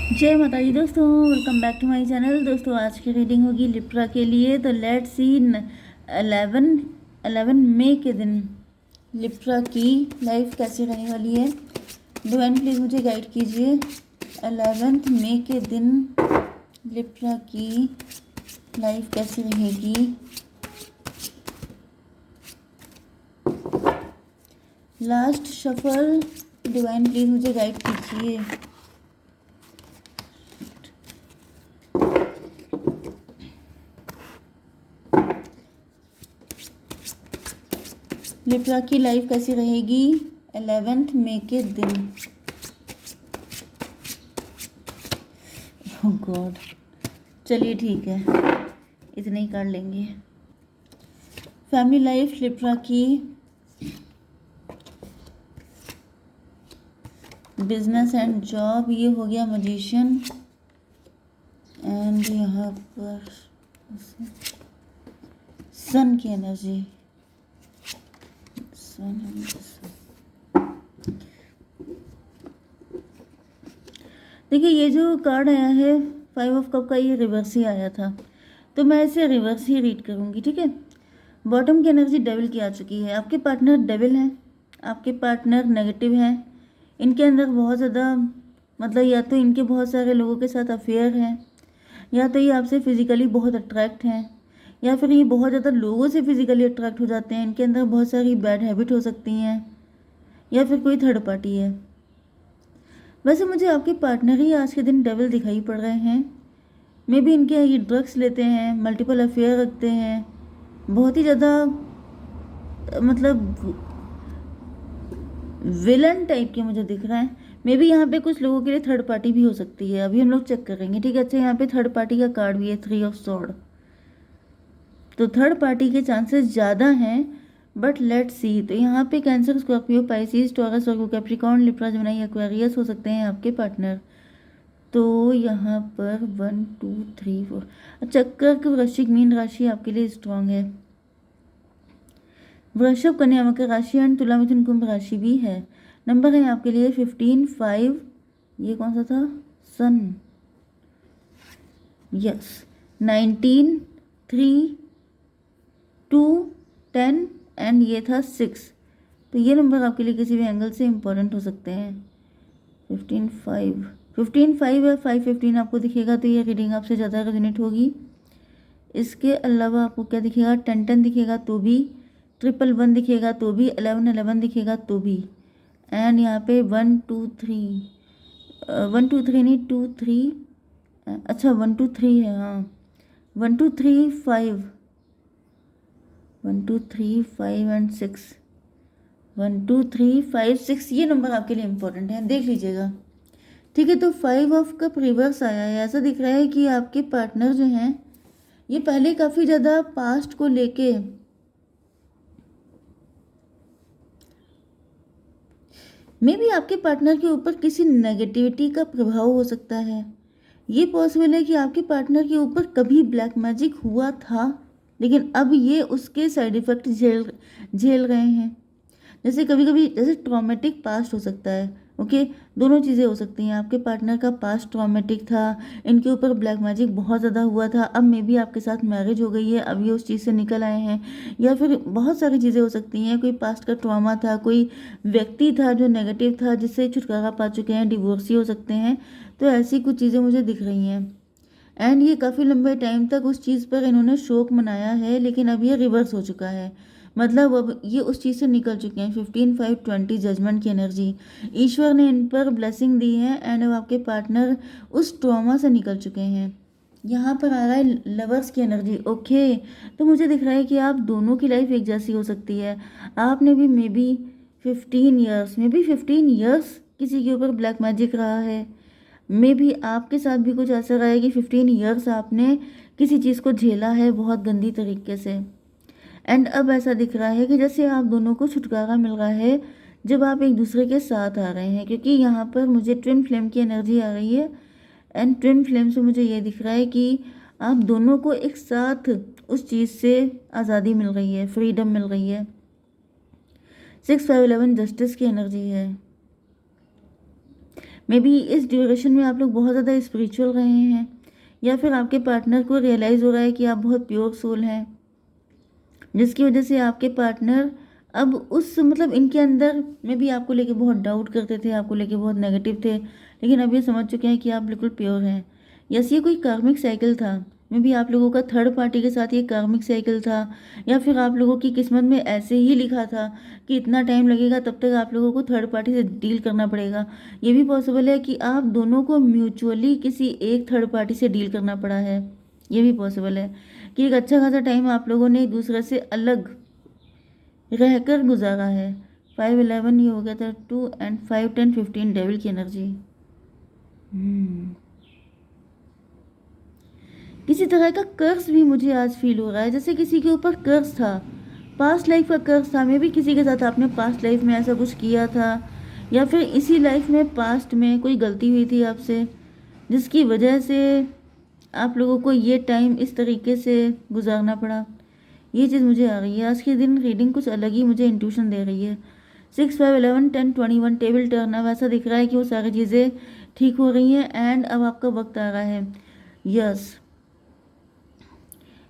जय माता दी दोस्तों, welcome back to my channel. दोस्तों आज की रीडिंग होगी लिब्रा के लिए। तो लेट्स सी 11 मई के दिन लिब्रा की लाइफ कैसी रहने वाली है। डिवाइन प्लीज़ मुझे गाइड कीजिए। 11 मई के दिन लिब्रा की लाइफ कैसी रहेगी। लास्ट शफल, डिवाइन प्लीज़ मुझे गाइड कीजिए। लिब्रा की लाइफ कैसी रहेगी 11 मई के दिन। ओह गॉड, चलिए ठीक है, इतने ही कर लेंगे। फैमिली लाइफ लिब्रा की, बिजनेस एंड जॉब, ये हो गया मैजिशियन। एंड यहाँ पर सन की एनर्जी, देखिए ये जो कार्ड आया है 5 ऑफ कप का, ये रिवर्स ही आया था, तो मैं इसे रिवर्स ही रीड करूँगी, ठीक है। बॉटम की एनर्जी डेविल की आ चुकी है। आपके पार्टनर डेविल हैं, आपके पार्टनर नेगेटिव हैं, इनके अंदर बहुत ज़्यादा मतलब या तो इनके बहुत सारे लोगों के साथ अफेयर हैं, या तो ये आपसे फिज़िकली बहुत अट्रैक्ट हैं, या फिर ये बहुत ज़्यादा लोगों से फिज़िकली अट्रैक्ट हो जाते हैं। इनके अंदर बहुत सारी बैड हैबिट हो सकती हैं, या फिर कोई थर्ड पार्टी है। वैसे मुझे आपके पार्टनर ही आज के दिन डेविल दिखाई पड़ रहे हैं। मे बी इनके ये ड्रग्स लेते हैं, मल्टीपल अफेयर रखते हैं, बहुत ही ज़्यादा मतलब विलन टाइप के मुझे दिख रहा है। मे बी यहाँ पे कुछ लोगों के लिए थर्ड पार्टी भी हो सकती है, अभी हम लोग चेक करेंगे, ठीक है। अच्छा यहाँ पे थर्ड पार्टी का कार्ड भी है, 3 ऑफ सॉर्ड, तो थर्ड पार्टी के चांसेस ज़्यादा हैं, बट लेट्स सी। तो यहाँ पे कैंसर, स्कॉर्पियो, पाइसिस, टॉरस और कैप्रिकॉर्न, लिब्रा, जेमिनी, एक्वेरियस हो सकते हैं आपके पार्टनर। तो यहाँ पर 1 2 3 4, अच्छा कर्क, वृश्चिक, मीन राशि आपके लिए स्ट्रांग है। वृषभ, कन्या, मकर राशि एंड तुला, मिथुन, कुंभ राशि भी है। नंबर है आपके लिए 15 5, ये कौन सा था, सन, यस, 19 3 2 10 एंड ये था 6। तो ये नंबर आपके लिए किसी भी एंगल से इम्पोर्टेंट हो सकते हैं। 15 5 है, 5 15 आपको दिखेगा, तो ये रीडिंग आपसे ज़्यादा रेजोनेट होगी। इसके अलावा आपको क्या दिखेगा, 10 10 दिखेगा तो भी, 1 1 1 दिखेगा तो भी, 11 11 दिखेगा तो भी, एंड यहाँ पे 1 2 3 1 2 3 नहीं 2 3, अच्छा 1 2 3 है, हाँ 1 2 3 5 1 2 3 5 एंड 6 1 2 3 5 6, ये नंबर आपके लिए इम्पोर्टेंट है, देख लीजिएगा, ठीक है। तो 5 ऑफ कप रिवर्स आया है। ऐसा दिख रहा है कि आपके पार्टनर जो हैं ये पहले काफ़ी ज़्यादा पास्ट को लेके मे बी आपके पार्टनर के ऊपर किसी नेगेटिविटी का प्रभाव हो सकता है। ये पॉसिबल है कि आपके पार्टनर के ऊपर कभी ब्लैक मैजिक हुआ था, लेकिन अब ये उसके साइड इफ़ेक्ट झेल रहे हैं। जैसे कभी कभी जैसे ट्रॉमेटिक पास्ट हो सकता है, ओके, दोनों चीज़ें हो सकती हैं। आपके पार्टनर का पास्ट ट्रॉमेटिक था, इनके ऊपर ब्लैक मैजिक बहुत ज़्यादा हुआ था, अब मे बी आपके साथ मैरिज हो गई है, अब ये उस चीज़ से निकल आए हैं, या फिर बहुत सारी चीज़ें हो सकती हैं। कोई पास्ट का ट्रॉमा था, कोई व्यक्ति था जो नेगेटिव था जिससे छुटकारा पा चुके हैं, डिवोर्स ही हो सकते हैं। तो ऐसी कुछ चीज़ें मुझे दिख रही हैं, एंड ये काफ़ी लंबे टाइम तक उस चीज़ पर इन्होंने शोक मनाया है, लेकिन अब ये रिवर्स हो चुका है। मतलब अब ये उस चीज़ से निकल चुके हैं। 15 5 20 जजमेंट की एनर्जी, ईश्वर ने इन पर ब्लेसिंग दी है, एंड अब आपके पार्टनर उस ट्रॉमा से निकल चुके हैं। यहाँ पर आ रहा है लवर्स की एनर्जी, ओके। तो मुझे दिख रहा है कि आप दोनों की लाइफ एक जैसी हो सकती है। आपने भी मे बी 15 ईयर्स किसी के ऊपर ब्लैक मैजिक रहा है, मे बी आपके साथ भी कुछ ऐसा रहा है कि 15 ईयर्स आपने किसी चीज़ को झेला है बहुत गंदी तरीके से, एंड अब ऐसा दिख रहा है कि जैसे आप दोनों को छुटकारा मिल रहा है जब आप एक दूसरे के साथ आ रहे हैं, क्योंकि यहाँ पर मुझे ट्विन फ्लेम की एनर्जी आ रही है, एंड ट्विन फ्लेम से मुझे ये दिख रहा है कि आप दोनों को एक साथ उस चीज़ से आज़ादी मिल रही है, फ्रीडम मिल रही है। 6 5 11 जस्टिस की एनर्जी है। मे बी इस ड्यूरेशन में आप लोग बहुत ज़्यादा स्पिरिचुअल रहे हैं, या फिर आपके पार्टनर को रियलाइज़ हो रहा है कि आप बहुत प्योर सोल हैं, जिसकी वजह से आपके पार्टनर अब उस मतलब इनके अंदर में भी आपको लेके बहुत डाउट करते थे, आपको लेके बहुत नेगेटिव थे, लेकिन अब ये समझ चुके हैं कि आप बिल्कुल प्योर हैं। यस, ये कोई कार्मिक साइकिल था। मे बी आप लोगों का थर्ड पार्टी के साथ ये कार्मिक साइकिल था, या फिर आप लोगों की किस्मत में ऐसे ही लिखा था कि इतना टाइम लगेगा, तब तक आप लोगों को थर्ड पार्टी से डील करना पड़ेगा। ये भी पॉसिबल है कि आप दोनों को म्यूचुअली किसी एक थर्ड पार्टी से डील करना पड़ा है। ये भी पॉसिबल है कि एक अच्छा खासा टाइम आप लोगों ने एक दूसरे से अलग रहकर गुजारा है। 5-11 ये हो गया था 2 एंड 5-10-15 डेविल की एनर्जी। किसी तरह का कर्ज भी मुझे आज फील हो रहा है, जैसे किसी के ऊपर कर्ज था, पास्ट लाइफ का कर्ज था। मे भी किसी के साथ आपने पास्ट लाइफ में ऐसा कुछ किया था, या फिर इसी लाइफ में पास्ट में कोई गलती हुई थी आपसे, जिसकी वजह से आप लोगों को ये टाइम इस तरीके से गुजारना पड़ा। ये चीज़ मुझे आ रही है। आज के दिन रीडिंग कुछ अलग ही मुझे इंट्यूशन दे रही है। 6-5-11-10-21 टेबल टर्न। अब ऐसा दिख रहा है कि वो सारी चीज़ें ठीक हो रही हैं एंड अब आपका वक्त आ रहा है। यस,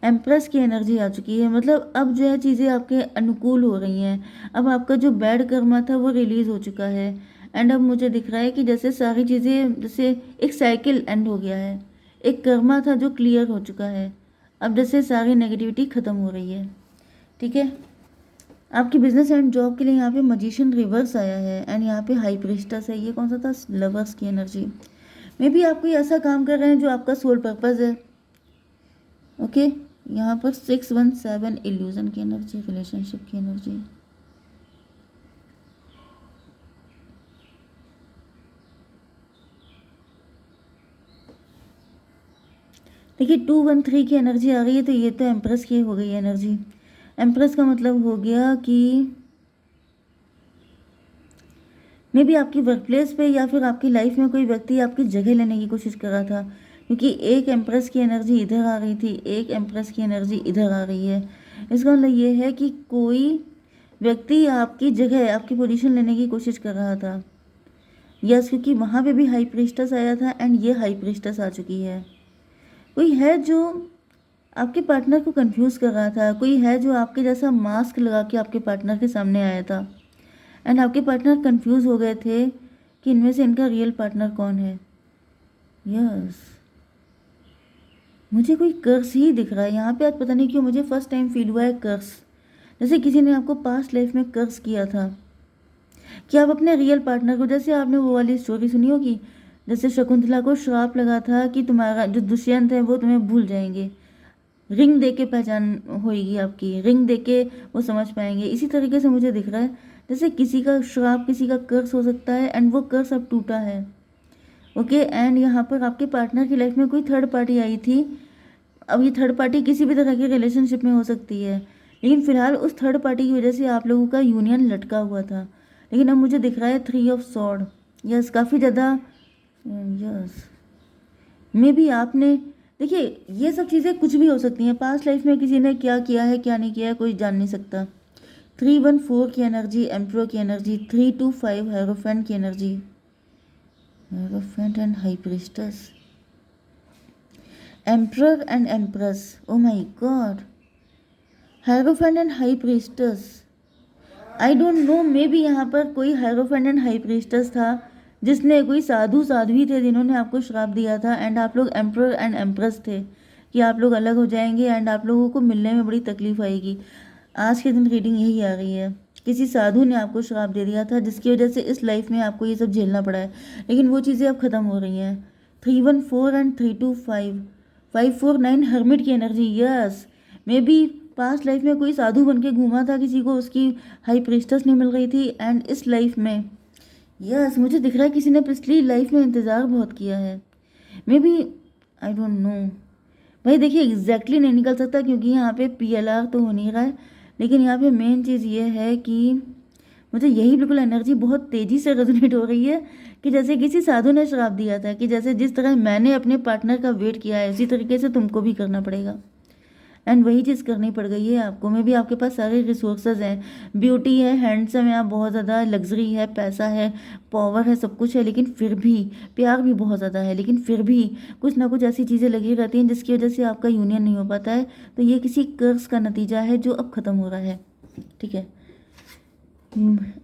एम्प्रेस की एनर्जी आ चुकी है, मतलब अब जो है चीज़ें आपके अनुकूल हो रही हैं। अब आपका जो बैड कर्मा था वो रिलीज़ हो चुका है एंड अब मुझे दिख रहा है कि जैसे सारी चीज़ें, जैसे एक साइकिल एंड हो गया है। एक कर्मा था जो क्लियर हो चुका है, अब जैसे सारी नेगेटिविटी ख़त्म हो रही है। ठीक है, आपकी बिजनेस एंड जॉब के लिए यहाँ पे मजिशियन रिवर्स आया है एंड यहाँ पे हाई प्रिस्टेस है। ये कौन सा था? लवर्स की एनर्जी। मे बी आप कोई ऐसा काम कर रहे हैं जो आपका सोल पर्पज़ है। ओके, यहाँ पर 6-1-7 इल्यूजन की एनर्जी, रिलेशनशिप की एनर्जी। देखिए 2-1-3 की एनर्जी आ रही है, तो ये तो एम्प्रेस की हो गई एनर्जी। एम्प्रेस का मतलब हो गया कि मे बी आपकी वर्क प्लेस पे या फिर आपकी लाइफ में कोई व्यक्ति आपकी जगह लेने की कोशिश कर रहा था, क्योंकि एक एम्प्रेस की एनर्जी इधर आ रही थी, एक एम्प्रेस की एनर्जी इधर आ रही है। इसका मतलब ये है कि कोई व्यक्ति आपकी जगह, आपकी पोजीशन लेने की कोशिश कर रहा था। यस, क्योंकि वहाँ पे भी हाई प्रिस्टेस आया था एंड ये हाई प्रिस्टेस आ चुकी है। कोई है जो आपके पार्टनर को कंफ्यूज कर रहा था, कोई है जो आपके जैसा मास्क लगा के आपके पार्टनर के सामने आया था एंड आपके पार्टनर कंफ्यूज हो गए थे कि इनमें से इनका रियल पार्टनर कौन है। यस, मुझे कोई कर्स ही दिख रहा है यहाँ पे। आज पता नहीं क्यों मुझे फर्स्ट टाइम फील हुआ है कर्स, जैसे किसी ने आपको पास्ट लाइफ में कर्स किया था कि आप अपने रियल पार्टनर को, जैसे आपने वो वाली स्टोरी सुनी होगी, जैसे शकुंतला को श्राप लगा था कि तुम्हारा जो दुष्यंत है वो तुम्हें भूल जाएंगे, रिंग दे के पहचान होएगी आपकी, रिंग दे के वो समझ पाएंगे। इसी तरीके से मुझे दिख रहा है जैसे किसी का श्राप, किसी का कर्स हो सकता है एंड वो कर्स अब टूटा है। ओके, एंड यहाँ पर आपके पार्टनर की लाइफ में कोई थर्ड पार्टी आई थी। अब ये थर्ड पार्टी किसी भी तरह के रिलेशनशिप में हो सकती है, लेकिन फिलहाल उस थर्ड पार्टी की वजह से आप लोगों का यूनियन लटका हुआ था। लेकिन अब मुझे दिख रहा है 3 ऑफ सॉर्ड। यस, काफ़ी ज़्यादा। यस, मे बी आपने, देखिए ये सब चीज़ें कुछ भी हो सकती हैं। पास्ट लाइफ में किसी ने क्या किया है, क्या नहीं किया है, कोई जान नहीं सकता। 3-1-4 की एनर्जी, एम्प्रो की एनर्जी। 3-2-5 हेरोफेंट की energy, hierophant and high priestess, emperor and empress. Oh my God, hierophant and high priestess. I don't know, may be यहाँ पर कोई हेरोफेंट एंड हाई प्रिस्टेस था जिसने, कोई साधु साध्वी थे जिन्होंने आपको श्राप दिया था एंड आप लोग एम्प्रर एंड एम्प्रेस थे कि आप लोग अलग हो जाएंगे एंड आप लोगों को मिलने में बड़ी तकलीफ आएगी। आज के दिन रीडिंग यही आ रही है, किसी साधु ने आपको श्राप दे दिया था जिसकी वजह से इस लाइफ में आपको ये सब झेलना पड़ा है, लेकिन वो चीज़ें अब ख़त्म हो रही हैं। 3-1-4 एंड 3-2-5, 5-4-9 हर्मिट की energy. Yes, may be past life में कोई साधु बन के घूमा था, किसी को उसकी हाई प्रिस्टेस नहीं मिल रही थी एंड इस लाइफ में, यस मुझे दिख रहा है किसी ने पिछली लाइफ में इंतज़ार बहुत किया है। May be, I don't know भाई। देखिए एग्जैक्टली नहीं निकल सकता क्योंकि यहाँ पे PLR तो हो नहीं रहा है, लेकिन यहाँ पे मेन चीज़ ये है कि मुझे यही बिल्कुल एनर्जी बहुत तेज़ी से रेजोनेट हो रही है कि जैसे किसी साधु ने श्राप दिया था कि जैसे जिस तरह मैंने अपने पार्टनर का वेट किया है उसी तरीके से तुमको भी करना पड़ेगा। एंड वही चीज़ करनी पड़ गई है आपको। में भी आपके पास सारे रिसोर्सेज हैं, ब्यूटी है, हैंडसम है, आप बहुत ज़्यादा, लग्जरी है, पैसा है, पावर है, सब कुछ है, लेकिन फिर भी प्यार भी बहुत ज़्यादा है, लेकिन फिर भी कुछ ना कुछ ऐसी चीज़ें लगी रहती हैं जिसकी वजह से आपका यूनियन नहीं हो पाता है। तो ये किसी कर्ज का नतीजा है जो अब ख़त्म हो रहा है, ठीक है।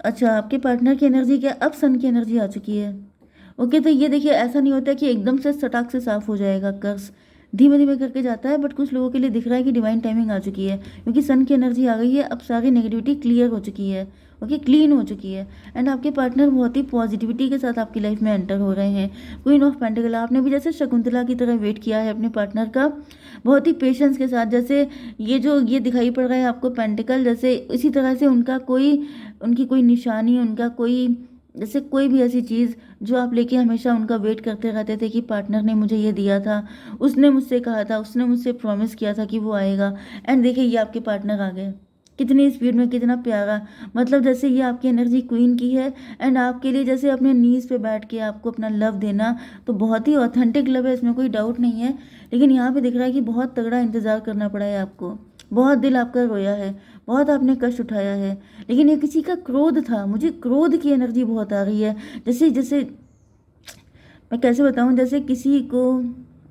अच्छा, आपके पार्टनर की एनर्जी क्या, अब सन की एनर्जी आ चुकी है। ओके, तो ये देखिए, ऐसा नहीं होता कि एकदम से सटाक से साफ हो जाएगा कर्ज, धीमे धीमे करके जाता है। बट कुछ लोगों के लिए दिख रहा है कि डिवाइन टाइमिंग आ चुकी है, क्योंकि सन की एनर्जी आ गई है, अब सारी नेगेटिविटी क्लियर हो चुकी है, ओके, क्लीन हो चुकी है। एंड आपके पार्टनर बहुत ही पॉजिटिविटी के साथ आपकी लाइफ में एंटर हो रहे हैं। क्वीन ऑफ पेंटिकल, आपने भी जैसे शकुंतला की तरह वेट किया है अपने पार्टनर का, बहुत ही पेशेंस के साथ। जैसे ये जो ये दिखाई पड़ रहा है आपको पेंटिकल, जैसे इसी तरह से उनकी कोई निशानी, उनका कोई, जैसे कोई भी ऐसी चीज़ जो आप लेके हमेशा उनका वेट करते रहते थे कि पार्टनर ने मुझे ये दिया था, उसने मुझसे कहा था, उसने मुझसे प्रॉमिस किया था कि वो आएगा। एंड देखिए, ये आपके पार्टनर आ गए, कितनी स्पीड में, कितना प्यारा। मतलब जैसे ये आपकी एनर्जी क्वीन की है, एंड आपके लिए जैसे अपने नीज पे बैठ के आपको अपना लव देना, तो बहुत ही ऑथेंटिक लव है, इसमें कोई डाउट नहीं है। लेकिन यहाँ पे दिख रहा है कि बहुत तगड़ा इंतज़ार करना पड़ा है आपको, बहुत दिल आपका रोया है, बहुत आपने कष्ट उठाया है। लेकिन ये किसी का क्रोध था, मुझे क्रोध की एनर्जी बहुत आ रही है। जैसे जैसे मैं कैसे बताऊँ, जैसे किसी को,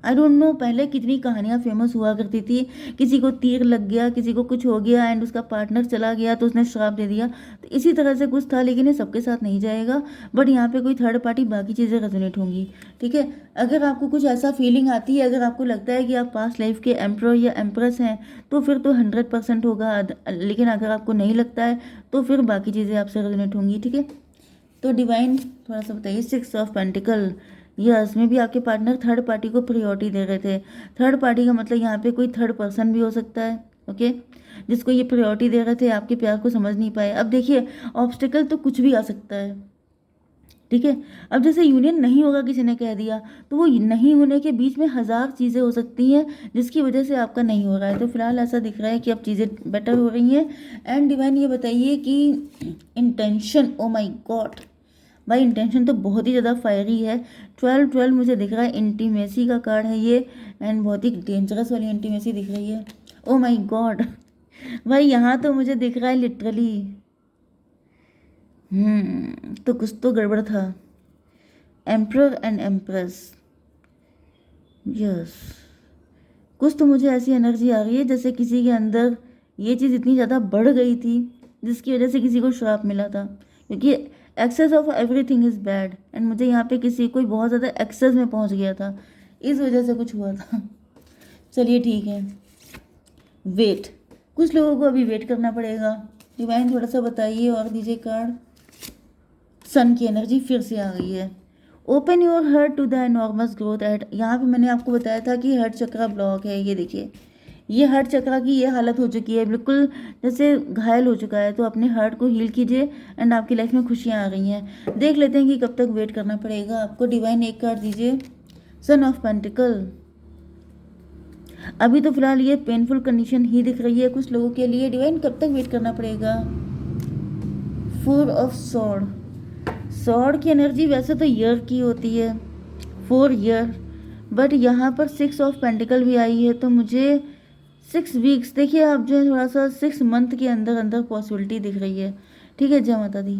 आई डोंट नो, पहले कितनी कहानियाँ फेमस हुआ करती थी, किसी को तीर लग गया, किसी को कुछ हो गया, एंड उसका पार्टनर चला गया तो उसने श्राप दे दिया। तो इसी तरह से कुछ था, लेकिन ये सबके साथ नहीं जाएगा। बट यहाँ पे कोई थर्ड पार्टी, बाकी चीज़ें रेजोनेट होंगी, ठीक है। अगर आपको कुछ ऐसा फीलिंग आती है, अगर आपको लगता है कि आप पास्ट लाइफ के एम्प्रर या एम्प्रेस हैं, तो फिर तो 100% होगा। लेकिन अगर आपको नहीं लगता है, तो फिर बाकी चीज़ें आपसे रेजोनेट होंगी, ठीक है। तो डिवाइन थोड़ा सा बताइए, 6 ऑफ पेंटिकल, यस, में भी आपके पार्टनर थर्ड पार्टी को प्रायोरिटी दे रहे थे। थर्ड पार्टी का मतलब यहाँ पे कोई थर्ड पर्सन भी हो सकता है, ओके, जिसको ये प्रायोरिटी दे रहे थे, आपके प्यार को समझ नहीं पाए। अब देखिए, ऑब्स्टिकल तो कुछ भी आ सकता है, ठीक है। अब जैसे यूनियन नहीं होगा, किसी ने कह दिया, तो वो नहीं होने के बीच में हज़ार चीज़ें हो सकती हैं जिसकी वजह से आपका नहीं हो रहा है। तो फिलहाल ऐसा दिख रहा है कि अब चीज़ें बेटर हो रही हैं। एंड डिवाइन ये बताइए कि इंटेंशन, ओ माई गॉड भाई, इंटेंशन तो बहुत ही ज़्यादा फायरी है। 12 मुझे दिख रहा है, इंटीमेसी का कार्ड है ये, एंड बहुत ही डेंजरस वाली इंटीमेसी दिख रही है। ओ माय गॉड भाई, यहाँ तो मुझे दिख रहा है लिटरली, तो कुछ तो गड़बड़ था। एम्प्रर एंड एम्प्रेस, यस, कुछ तो मुझे ऐसी एनर्जी आ रही है जैसे किसी के अंदर ये चीज़ इतनी ज़्यादा बढ़ गई थी जिसकी वजह से किसी को श्राप मिला था, क्योंकि excess of everything is bad. And मुझे यहाँ पे किसी कोई बहुत ज़्यादा एक्सेस में पहुँच गया था, इस वजह से कुछ हुआ था। चलिए ठीक है, वेट, कुछ लोगों को अभी वेट करना पड़ेगा। डिवाइन थोड़ा सा बताइए और दीजिए कार्ड। सन की एनर्जी फिर से आ गई है। Open your heart to the enormous growth at, यहाँ पे मैंने आपको बताया था कि हार्ट चक्रा ब्लॉक है, ये देखिए, ये हार्ट चक्रा की ये हालत हो चुकी है, बिल्कुल जैसे घायल हो चुका है। तो अपने हार्ट को हील कीजिए, एंड आपकी लाइफ में खुशियाँ आ रही हैं। देख लेते हैं कि कब तक वेट करना पड़ेगा आपको। डिवाइन एक कार्ड दीजिए, सन ऑफ पेंटिकल। अभी तो फिलहाल ये पेनफुल कंडीशन ही दिख रही है कुछ लोगों के लिए। डिवाइन कब तक वेट करना पड़ेगा। 4 ऑफ सॉर्ड, सॉर्ड की एनर्जी वैसे तो ईयर की होती है, 4 ईयर, बट यहाँ पर 6 ऑफ पेंटिकल भी आई है, तो मुझे 6 वीक्स, देखिए आप जो है थोड़ा सा 6 मंथ के अंदर अंदर पॉसिबिलिटी दिख रही है, ठीक है। जय माता दी।